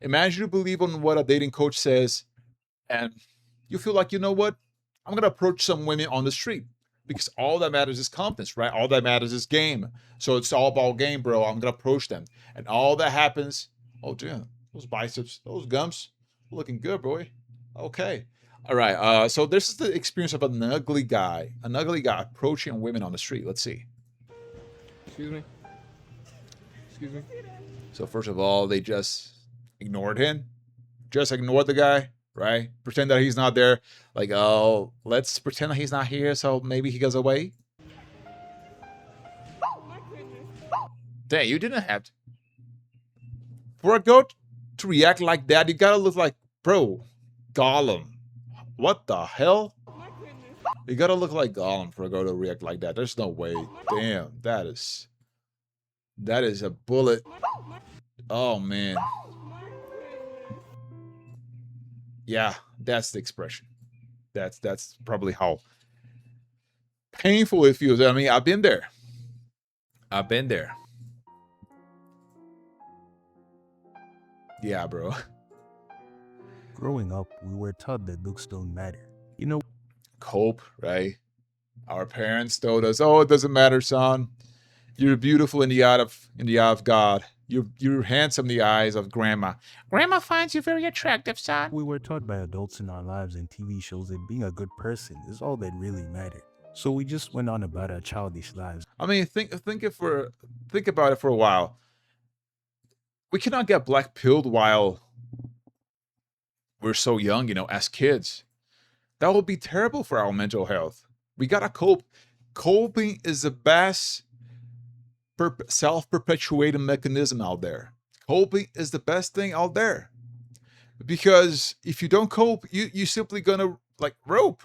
Imagine you believe on what a dating coach says, and you feel like, you know what? I'm gonna approach some women on the street because all that matters is confidence, right? All that matters is game. So it's all about game, bro. I'm gonna approach them, and all that happens. Oh damn, those biceps, those gums, looking good, boy. Okay, all right. So this is the experience of an ugly guy approaching women on the street. Let's see. Excuse me. Excuse me. So first of all, they just ignored him, just ignored the guy, right? Pretend that he's not there. Like, oh, let's pretend that he's not here, so maybe he goes away. Dang, you didn't have to. For a goat to react like that, you gotta look like, bro, Gollum. What the hell? You gotta look like Gollum for a goat to react like that. There's no way. Damn, that is a bullet. Oh man. Yeah, that's the expression. That's probably how painful it feels. I mean, I've been there. I've been there. Yeah, bro. Growing up, we were taught that looks don't matter. You know, Cope, right? Our parents told us, "Oh, it doesn't matter, son. You're beautiful in the eye of God. You're handsome in the eyes of grandma. Grandma finds you very attractive, son." we were taught by adults in our lives and TV shows that being a good person is all that really mattered. So we just went on about our childish lives. I mean, think about it for a while. We cannot get black pilled while we're so young, as kids. That would be terrible for our mental health. We gotta cope. Coping is the best self-perpetuating mechanism out there. Coping is the best thing out there. Because if you don't cope, you simply gonna like rope,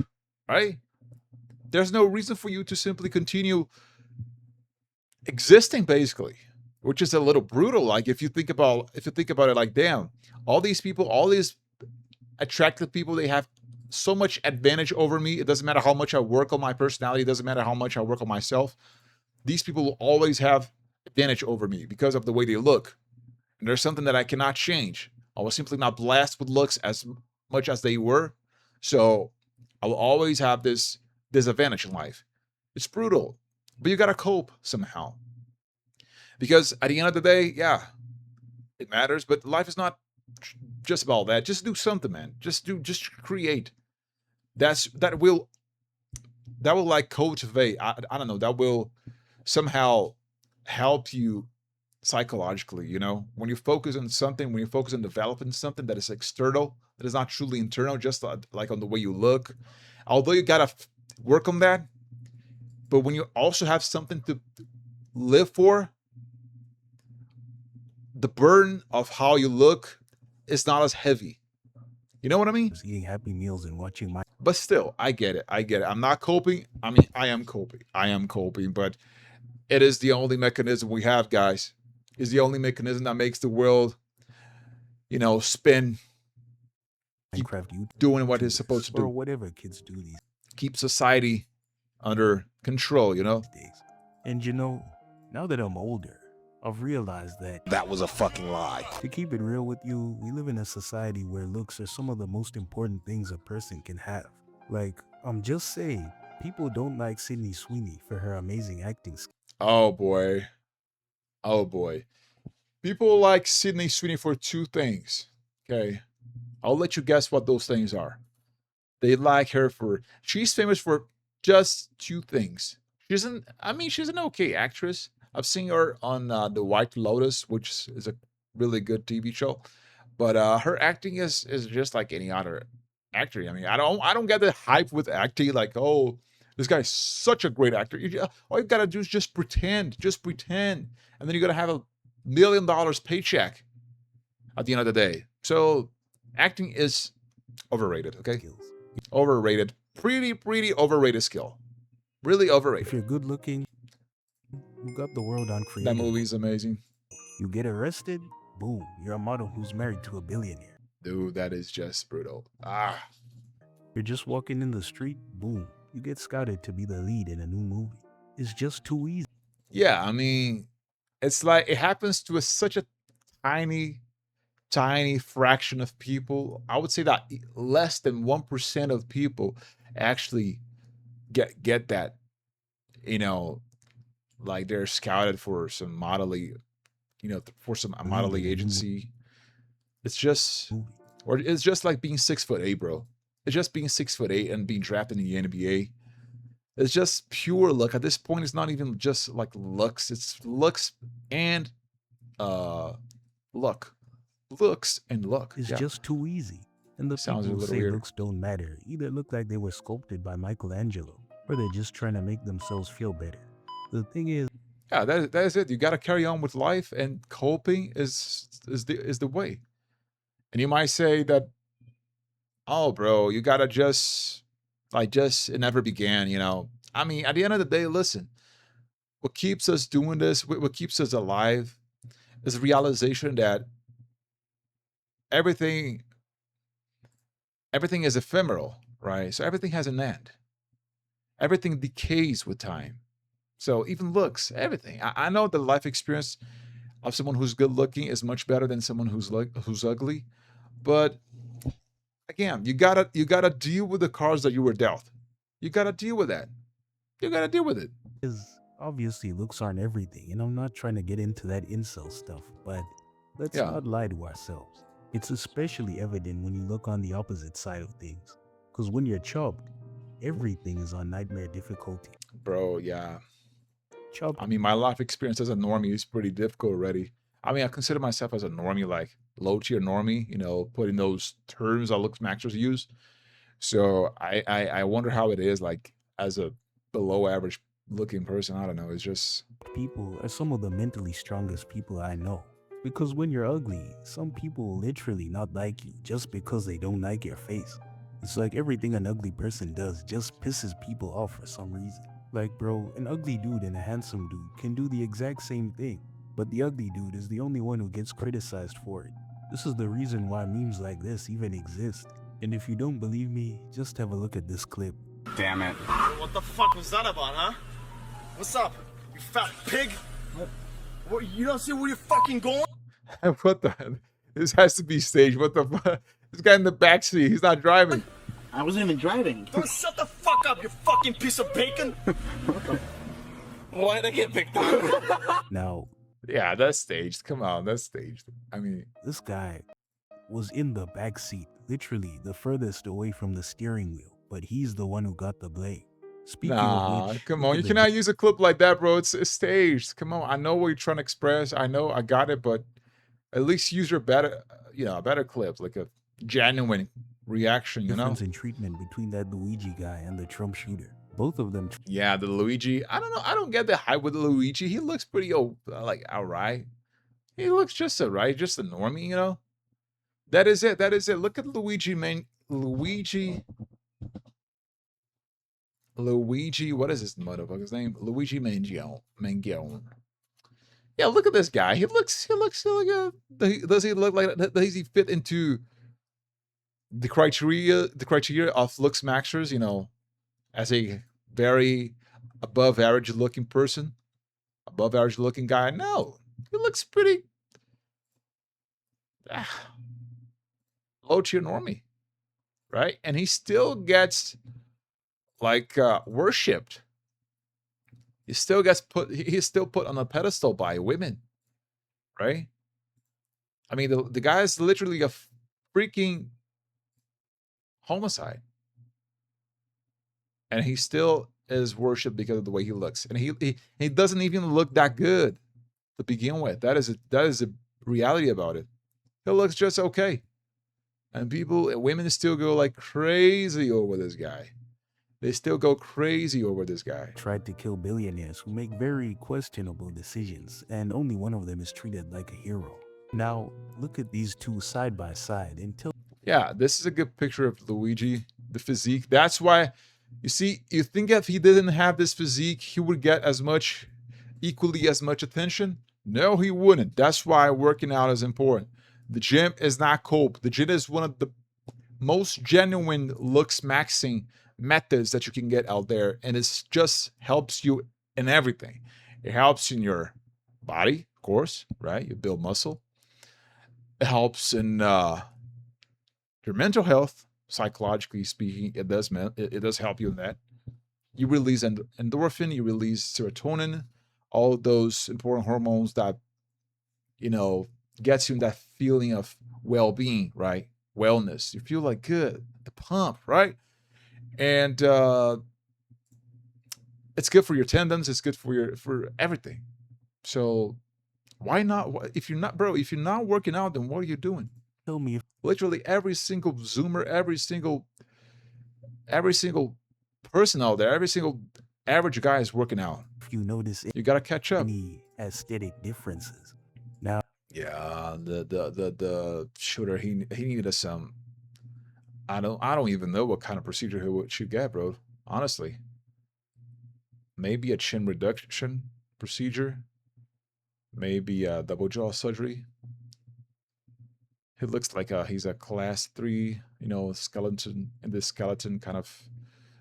right? There's no reason for you to simply continue existing, basically, which is a little brutal. Like if you think about it, like damn, all these people, all these attractive people, they have so much advantage over me. It doesn't matter how much I work on my personality. It doesn't matter how much I work on myself. These people will always have advantage over me because of the way they look. And there's something that I cannot change. I was simply not blessed with looks as much as they were. So I will always have this disadvantage in life. It's brutal, but you got to cope somehow. Because at the end of the day, yeah, it matters, but life is not just about that. Just do something, man. Just create. That will like cultivate. I don't know, that will somehow help you psychologically, when you focus on something, when you focus on developing something that is external, that is not truly internal, just like on the way you look, although you gotta work on that, but when you also have something to live for, the burden of how you look is not as heavy. You know what I mean? Eating happy meals and watching my But still, I get it. I'm not coping. I mean, I am coping, but it is the only mechanism we have, guys. It's the only mechanism that makes the world, spin, keep Minecraft YouTube doing what it's supposed to or do, whatever kids do these keep society under control, days. And now that I'm older, I've realized that That was a fucking lie. to keep it real with you, we live in a society where looks are some of the most important things a person can have. Like, I'm just saying, people don't like Sydney Sweeney for her amazing acting skills. Oh boy. Oh boy. People like Sydney Sweeney for two things. Okay. I'll let you guess what those things are. They like her for, she's famous for just two things. She's an okay actress. I've seen her on The White Lotus, which is a really good TV show. But her acting is just like any other actor. I mean, I don't get the hype with acting. Like, oh, this guy's such a great actor. All you gotta do is just pretend, and then you're gonna have $1 million paycheck at the end of the day. So acting is overrated. Okay, overrated. Pretty overrated skill. Really If overrated. you're good looking, you got the world on That creative. movie is amazing, You get arrested, boom, you're a model who's married to a billionaire. dude. That is just brutal. You're just walking in the street, boom, you get scouted to be the lead in a new movie. It's just too easy. Yeah. I mean, it's like it happens to such a tiny tiny fraction of people. I would say that less than 1% of people actually get that, you know, like they're scouted for some modeling, for some Believe modeling in a new agency. It's just, movie. or it's just like being 6'8", bro. It's just being 6'8" and being drafted in the NBA. It's just pure luck. At this point, it's not even just like looks. It's looks and luck. Looks and luck. It's Yeah. just too easy. And the Sounds a people who little say weird. looks don't matter either look like they were sculpted by Michelangelo, or they're just trying to make themselves feel better. The thing is, Yeah, that is it. You got to carry on with life, and coping is the way. And you might say that, oh, bro, you gotta just it never began. I mean, at the end of the day, listen. What keeps us doing this? What keeps us alive? Is the realization that everything is ephemeral, right? So everything has an end. Everything decays with time. So even looks, everything. I know the life experience of someone who's good looking is much better than someone who's ugly, but again, you gotta deal with the cards that you were dealt. You gotta deal with that. You gotta deal with it. obviously looks aren't everything, and I'm not trying to get into that incel stuff, but let's Yeah, not lie to ourselves. It's especially evident when you look on the opposite side of things. Because when you're chopped, everything is on nightmare difficulty. bro. Yeah. Chopped I mean, my life experience as a normie is pretty difficult already. I mean, I consider myself as a normie, like low tier normie. Putting those terms that Lux Maxers use. So I wonder how it is like as a below average looking person. I don't know. It's just people are some of the mentally strongest people I know. Because when you're ugly, some people will literally not like you just because they don't like your face. It's like everything an ugly person does just pisses people off for some reason. Like, bro, an ugly dude and a handsome dude can do the exact same thing, but the ugly dude is the only one who gets criticized for it. This is the reason why memes like this even exist. And if you don't believe me, just have a look at this clip. Damn it. What the fuck was that about, huh? What's up, you fat pig? What, you don't see where you're fucking going? what the? This has to be staged. What the fuck? This guy in the backseat. He's not driving. I wasn't even driving. Don't shut the fuck up, you fucking piece of bacon! Why'd I get picked up? Now, Yeah, that's staged. Come on, that's staged. I mean, this guy was in the back seat, literally the furthest away from the steering wheel, but he's the one who got the blame. Speaking nah, of which, come look on. at You the cannot use a clip like that, bro. It's staged. Come on. I know what you're trying to express. I know I got it, but at least use your better, a better clip, like a genuine reaction, difference in treatment between that Luigi guy and the Trump shooter. Both of them Yeah, the Luigi. I don't know. I don't get the hype with the Luigi. He looks pretty like alright. He looks just alright, just a normie. That is it. That is it. Look at Luigi, man. Luigi. What is this motherfucker's name? Luigi Mangione. Yeah, look at this guy. He looks like does he look like does he fit into the criteria of Lux Maxers, as a very above average looking person, above average looking guy? No, he looks pretty low tier normie, right? And he still gets like worshipped. He still gets he's still put on a pedestal by women, right? I mean, the guy is literally a freaking homicide, and he still is worshipped because of the way he looks, and he doesn't even look that good to begin with. That is a reality about it. He looks just okay, and women still go like crazy over this guy. They still go crazy over this guy. tried to kill billionaires who make very questionable decisions, and only one of them is treated like a hero. Now, look at these two side by side and tell Yeah, this is a good picture of Luigi, the physique. That's why, you see, you think if he didn't have this physique, he would get equally as much attention? No, he wouldn't. That's why working out is important. The gym is not cope. The gym is one of the most genuine looks maxing methods that you can get out there, and it just helps you in everything. It helps in your body, of course, right? You build muscle. It helps in your mental health, psychologically speaking. It does it does help you in that. You release endorphin, you release serotonin, all those important hormones that gets you in that feeling of well-being, right? Wellness. You feel like good, the pump, right? And it's good for your tendons. It's good for everything. So why not? If you're not, bro, if you're not working out, then what are you doing? Tell me if Literally every single Zoomer, every single person out there, every single average guy is working out. you notice You gotta catch up. any aesthetic differences. Now, Yeah, the shooter he needed some. I don't even know what kind of procedure should get, bro. Honestly, maybe a chin reduction procedure, maybe a double jaw surgery. He looks like he's a class 3, skeleton in this skeleton kind of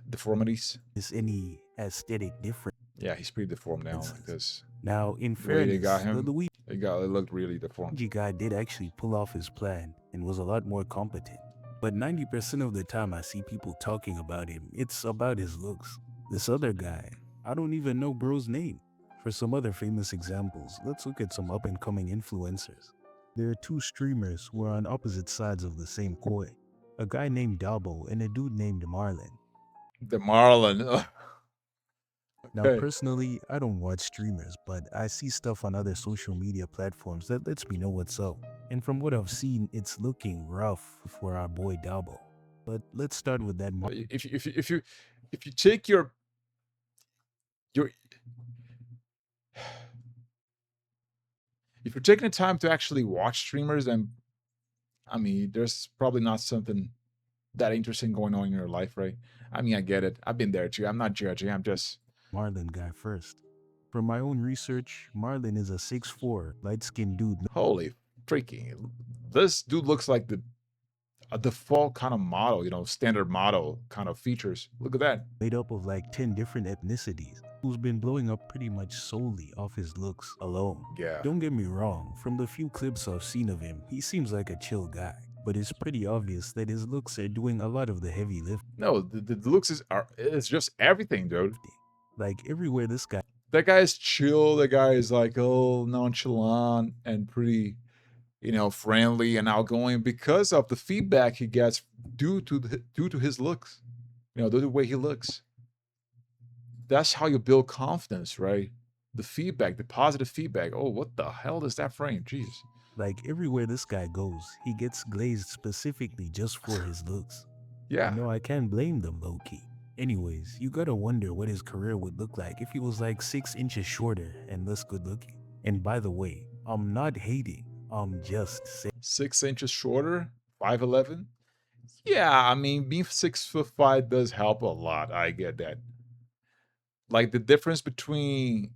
deformities. is any aesthetic difference? Yeah, he's pretty deformed now like this. Now, in The way they fairness, got the him, Luigi it looked really deformed. guy did actually pull off his plan and was a lot more competent. But 90% of the time I see people talking about him, it's about his looks. This other guy, I don't even know bro's name. For some other famous examples, let's look at some up-and-coming influencers. There are two streamers who are on opposite sides of the same coin. A guy named Dabo and a dude named Marlon. The Marlon. Now, Okay. personally, I don't watch streamers, but I see stuff on other social media platforms that lets me know what's up. And from what I've seen, it's looking rough for our boy Dabo. But let's start with that. If you take your if you're taking the time to actually watch streamers, then I mean, there's probably not something that interesting going on in your life, right? I mean, I get it. I've been there too. I'm not judging. I'm just Marlon guy first. From my own research, Marlon is a 6'4", light-skinned dude holy freaking. This dude looks like a default kind of model, standard model kind of features. Look at that. made up of like 10 different ethnicities, who's been blowing up pretty much solely off his looks alone. Yeah. Don't get me wrong, from the few clips I've seen of him, he seems like a chill guy. But it's pretty obvious that his looks are doing a lot of the heavy lifting. No, the looks it's just everything, dude. Like everywhere this guy That guy is chill. That guy is like, oh, nonchalant and pretty, friendly and outgoing because of the feedback he gets due to his looks, due to the way he looks. That's how you build confidence, right? The feedback, the positive feedback. Oh, what the hell is that frame? Jeez. Like everywhere this guy goes, he gets glazed specifically just for his looks. Yeah. No, I can't blame them low-key. Anyways, you gotta wonder what his career would look like if he was like 6 inches shorter and less good looking. And by the way, I'm not hating, I'm just saying. 6 inches shorter, 5'11". Yeah, I mean, being 6'5" does help a lot. I get that. Like the difference between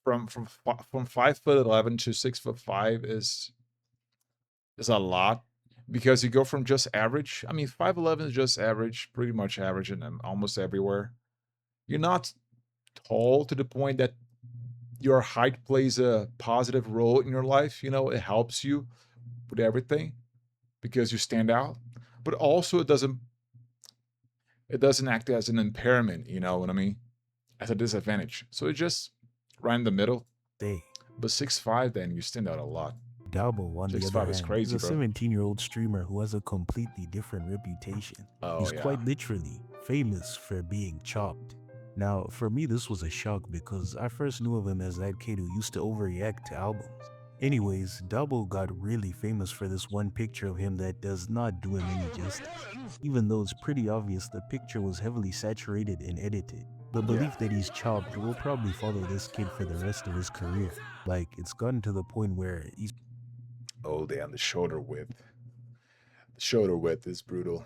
from 5'11" to 6'5" is a lot because you go from just average. I mean, 5'11" is just average, pretty much average in almost everywhere. You're not tall to the point that your height plays a positive role in your life. It helps you with everything because you stand out, but also it doesn't act as an impairment. You know what I mean? As a disadvantage. So it's just right in the middle. They, But 6'5", then you stand out a lot. Dabo, on the 6'5" other is hand, crazy, is a bro. 17-year-old streamer who has a completely different reputation. Oh, He's yeah. quite literally famous for being chopped. Now, for me, this was a shock because I first knew of him as that kid who used to overreact to albums. Anyways, Dabo got really famous for this one picture of him that does not do him any justice. Even though it's pretty obvious the picture was heavily saturated and edited. The belief that he's chopped will probably follow this kid for the rest of his career. Like, it's gotten to the point where he's Oh, damn, the shoulder width. The shoulder width is brutal.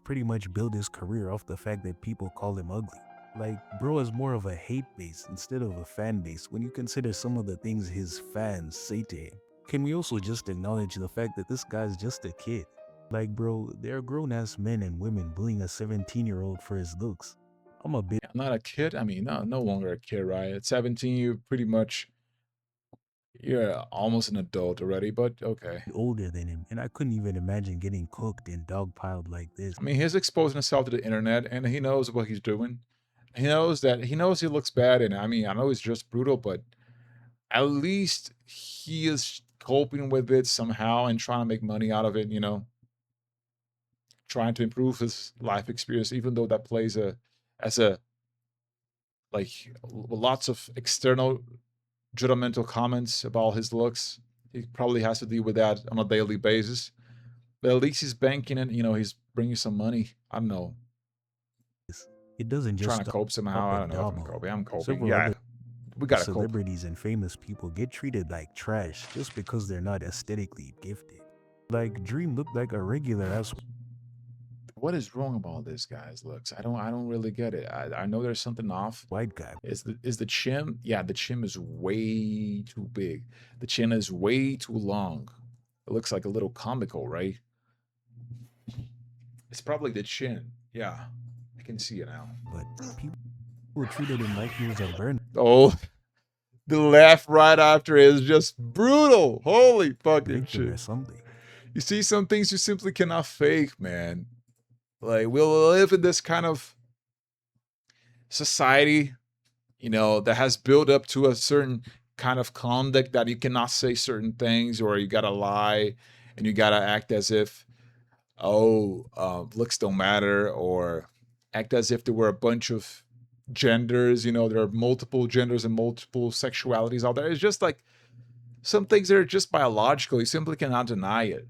pretty much built his career off the fact that people call him ugly. Like, bro is more of a hate base instead of a fan base when you consider some of the things his fans say to him. Can we also just acknowledge the fact that this guy's just a kid? Like, bro, there are grown-ass men and women bullying a 17-year-old for his looks. I'm a bit I'm not a kid. I mean, no longer a kid, right? At 17, you pretty much You're almost an adult already, but okay. older than him, and I couldn't even imagine getting cooked and dogpiled like this. I mean, he's exposing himself to the internet, and he knows what he's doing. He knows he looks bad, and I mean, I know he's just brutal, but at least he is coping with it somehow and trying to make money out of it. Trying to improve his life experience, even though that plays as a like lots of external judgmental comments about his looks. He probably has to deal with that on a daily basis. But at least he's banking and he's bringing some money. I don't know, It doesn't just trying to stop cope somehow. I at don't know if I'm Dabo. coping. I'm coping. Several Yeah, other we gotta cope. celebrities and famous people get treated like trash just because they're not aesthetically gifted. Like Dream looked like a regular ass What is wrong about this guy's looks? I don't really get it. I know there's something off. white guy. Is the chin? Yeah, the chin is way too big. The chin is way too long. It looks like a little comical, right? It's probably the chin. Yeah, I can see it now. But people treated him like he was a burn. Oh, the laugh right after is just brutal. Holy fucking Victim or shit. something. You see some things you simply cannot fake, man. Like, we'll live in this kind of society, that has built up to a certain kind of conduct that you cannot say certain things, or you gotta lie and you gotta act as if, looks don't matter, or act as if there were a bunch of genders. There are multiple genders and multiple sexualities out there. It's just like some things that are just biological. You simply cannot deny it.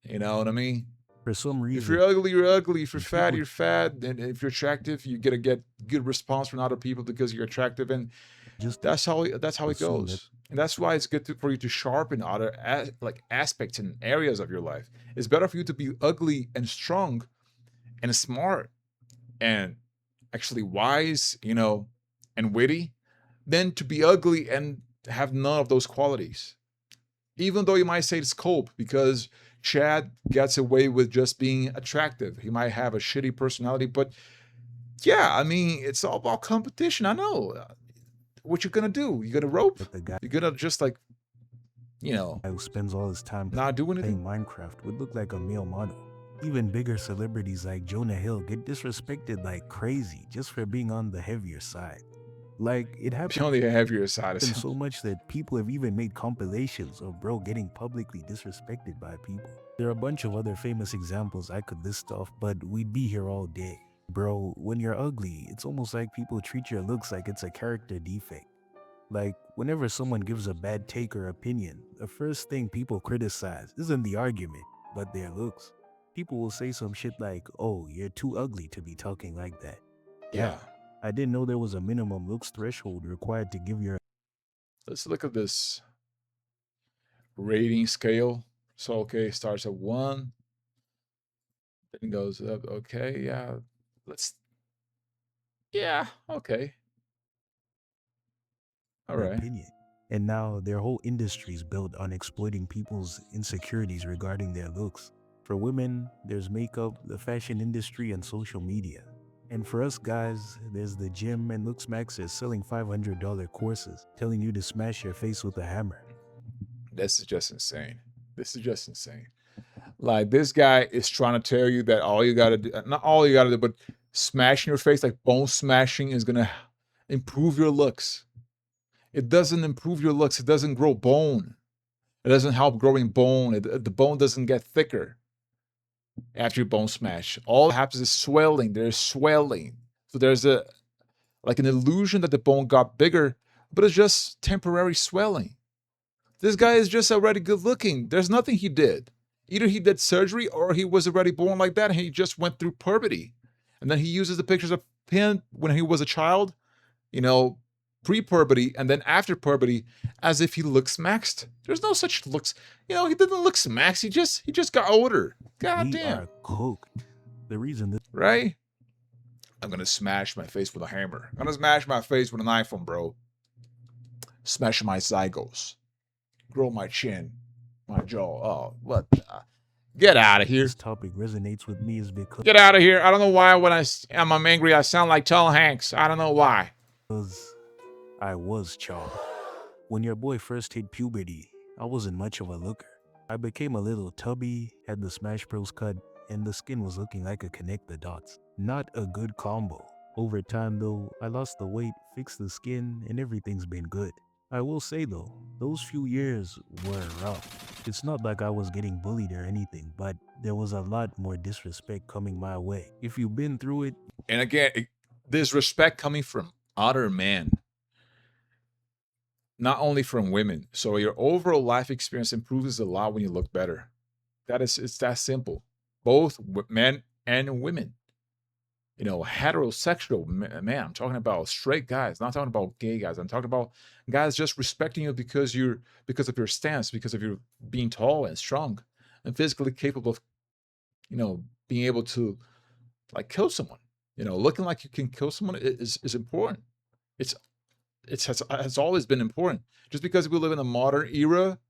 You know what I mean? For some If reason, you're ugly, you're ugly. If you're and fat, people you're fat. And if you're attractive, you get good response from other people because you're attractive. And just that's how it assume that goes. And that's why it's good for you to sharpen other aspects and areas of your life. It's better for you to be ugly and strong and smart and actually wise, and witty, than to be ugly and have none of those qualities. Even though you might say it's cope because Chad gets away with just being attractive. He might have a shitty personality, but yeah, I mean, it's all about competition. I know. What you're gonna do? You're gonna rope? that the guy You're gonna just who spends all his time not do anything? playing Minecraft would look like a male model. Even bigger celebrities like Jonah Hill get disrespected like crazy just for being on the heavier side. Like it Be happens on the heavier side of so much that people have even made compilations of bro getting publicly disrespected by people. There are a bunch of other famous examples I could list off, but we'd be here all day. Bro, when you're ugly, it's almost like people treat your looks like it's a character defect. Like, whenever someone gives a bad take or opinion, the first thing people criticize isn't the argument, but their looks. People will say some shit like, oh, you're too ugly to be talking like that. Yeah. I didn't know there was a minimum looks threshold required to give your Let's look at this rating scale. So okay, starts at 1, then goes up. Okay, yeah. Okay. All your right. opinion. And now their whole industry is built on exploiting people's insecurities regarding their looks. For women, there's makeup, the fashion industry, and social media. And for us guys, there's the gym and Looks Maxers selling $500 courses, telling you to smash your face with a hammer. This is just insane. Like, this guy is trying to tell you that all you gotta do, not all you gotta do, but smashing your face, like bone smashing, is gonna improve your looks. It doesn't improve your looks. It doesn't grow bone. It doesn't help growing bone. The bone doesn't get thicker after you bone smash. All that happens is swelling. There's swelling. So there's an illusion that the bone got bigger, but it's just temporary swelling. This guy is just already good looking. There's nothing he did. Either he did surgery or he was already born like that and he just went through puberty. And then he uses the pictures of him when he was a child, pre-puberty and then after puberty, as if he looks maxed. There's no such looks. He didn't look maxed. He just got older. God We damn. are cooked. The reason this Right? I'm gonna smash my face with a hammer. I'm gonna smash my face with an iPhone, bro. Smash my zygos. Grow my chin. My jaw. Oh, what? Get out of here. topic resonates with me is because Get out of here. I don't know why when I'm angry, I sound like Tom Hanks. I don't know why. I was Charles. When your boy first hit puberty, I wasn't much of a looker. I became a little tubby, had the Smash Bros cut, and the skin was looking like a connect the dots. Not a good combo. Over time though, I lost the weight, fixed the skin, and everything's been good. I will say though, those few years were rough. It's not like I was getting bullied or anything, but there was a lot more disrespect coming my way. If you've been through it, And again, there's respect coming from other men, not only from women. So your overall life experience improves a lot when you look better. It's that simple. Both men and women. You know, heterosexual man. I'm talking about straight guys, not talking about gay guys. I'm talking about guys just respecting you because of your stance, because of your being tall and strong and physically capable of, you know, being able to like kill someone. You know, looking like you can kill someone is important. It has always been important. Just because we live in a modern era,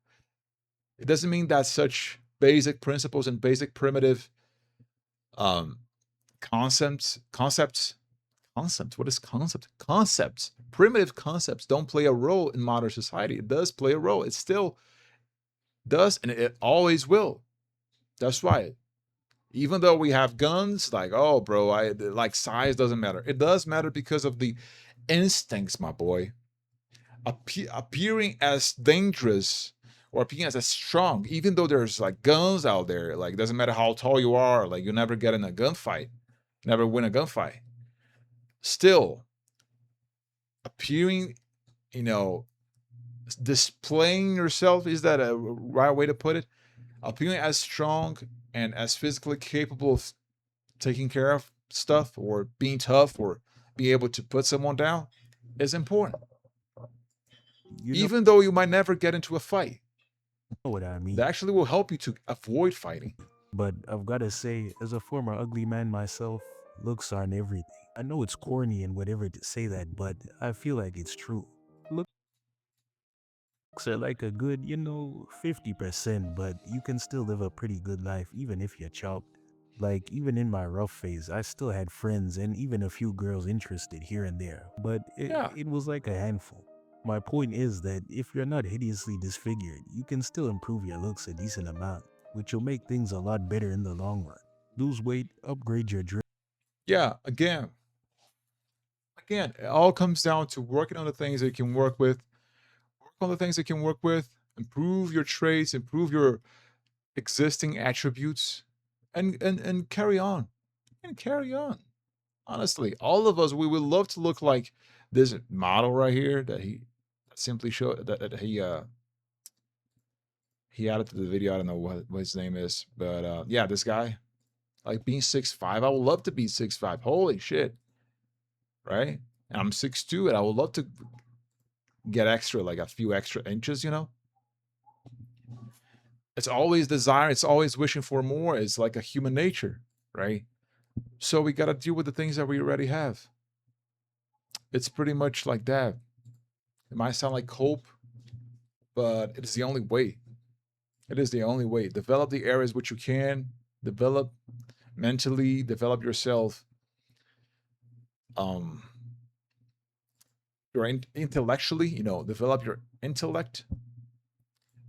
it doesn't mean that such basic principles and basic primitive concepts, primitive concepts don't play a role in modern society. It does play a role. It still does, and it always will. That's why, even though we have guns, like, oh bro, like size doesn't matter. It does matter because of the instincts, my boy. Appearing as dangerous or appearing as strong, even though there's like guns out there, like doesn't matter how tall you are, like you never get in a gunfight, never win a gunfight. Still, appearing, you know, displaying yourself, is that a right way to put it? Appearing as strong and as physically capable of taking care of stuff or being tough or being able to put someone down is important. Even though you might never get into a fight, know what I mean. that actually will help you to avoid fighting. But I've got to say, as a former ugly man myself, looks aren't everything. I know it's corny and whatever to say that, but I feel like it's true. Looks are like a good, 50%, but you can still live a pretty good life even if you're chopped. Like, even in my rough phase, I still had friends and even a few girls interested here and there, but Yeah. it was like a handful. My point is that if you're not hideously disfigured, you can still improve your looks a decent amount, which will make things a lot better in the long run. Lose weight, upgrade your dress. Yeah, again, it all comes down to working on the things that you can work with, improve your traits, improve your existing attributes, and carry on. Honestly, all of us, we would love to look like this model right here that he simply showed, that he added to the video. I don't know what his name is, but yeah, this guy, like being 6'5", I would love to be 6'5". Holy shit, right? And I'm 6'2", and I would love to get extra, like a few extra inches, you know? It's always desire, it's always wishing for more. It's like a human nature, right? So we got to deal with the things that we already have. It's pretty much like that. It might sound like hope, but it is the only way. It is the only way. Develop the areas which you can. Develop mentally. Develop yourself. Intellectually, develop your intellect.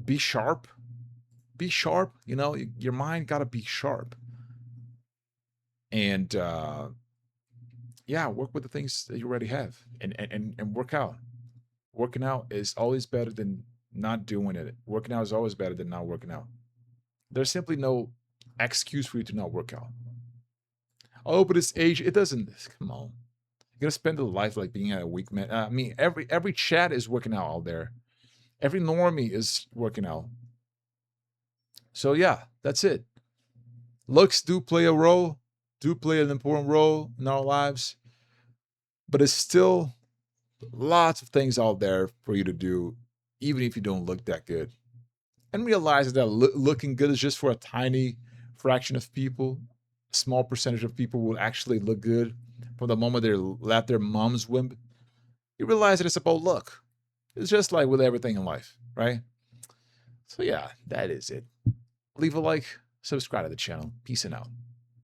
Be sharp. Your mind got to be sharp. And yeah, work with the things that you already have, and work out. Working out is always better than not doing it. Working out is always better than not working out. There's simply no excuse for you to not work out. Oh, but it's age. It doesn't. Come on. You're gonna spend a life like being a weak man. I mean, every chat is working out out there. Every normie is working out. So yeah, that's it. Looks do play a role, do play an important role in our lives, but it's still lots of things out there for you to do, even if you don't look that good. And realize that looking good is just for a tiny fraction of people. A small percentage of people will actually look good from the moment they let their moms wimp. You realize that it's about luck. It's just like with everything in life, right? So yeah, that is it. Leave a like, subscribe to the channel. Peace and out.